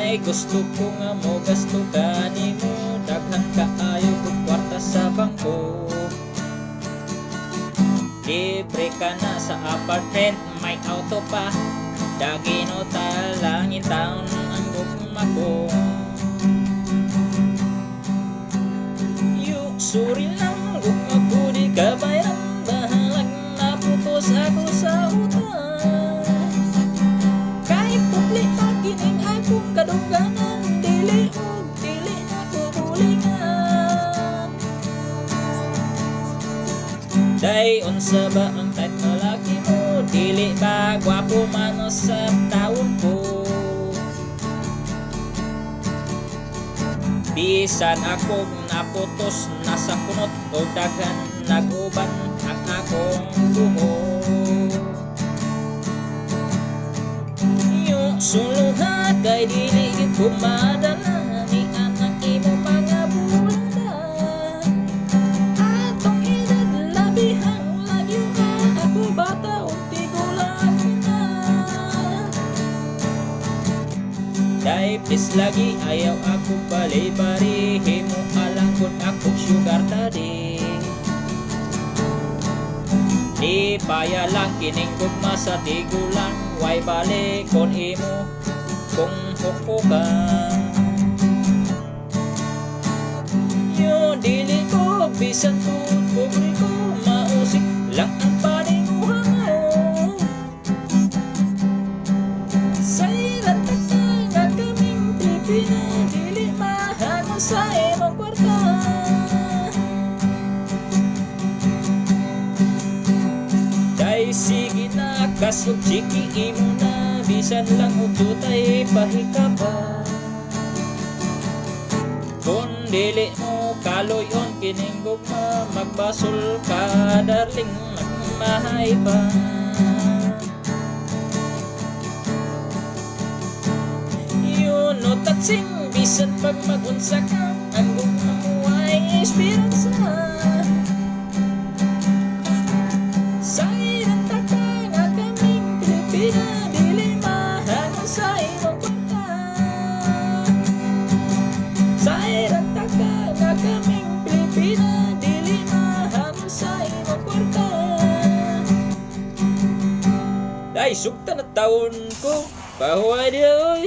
Day gusto ko nga mo gasto ka nimo, daghan ka ayo kung kwarta sa bangko. Libre ka na sa apartment, may auto pa, dagino talangin taon ang gugma ko. Suri lang gugma ko di ka bayan, bahalag naputos ako sa utang. Kahit putli pakining akong kadungganan, dili na ko bulingan. Day unsa ba ang type na laki mo, dili ba gwapo man sa taon ko. Bisan akong naputos nasa kunot o daghan, naguban ang akong buhok. Yung suluha kay dili ko madala, ni anak imo pangabulada. Atong edad labihang lagyo ka, ako bata unti ko lang na. Day please lagi ayaw ako balay-bari, himo alang kun ako sugar daddy. Di paya lang kining gugma sa tigulang, way balik kon imo kung hukuka. Yo dili ko bisan tuod pobre ko, mausik lang ang paninguhan mo. Sayran nga kaming Pilipina, dili mahal sa imong kwarta. Day sige na kasog chiki imo na, bisan lang og tutay pahikapa. Kung dili mo kaloyon kining gugma, magbasol ka darling, magmahay pa. Yun no tatsing, bisan pag magunsa ka, ang gugma mo ay esperansa. Sayran taka nga kaming Pilipina, dili mahal sa imong kwarta. Sayran taka nga kaming Pilipina, dili mahal sa imong kwarta. Day sugta na taon ko, pahuay di oy.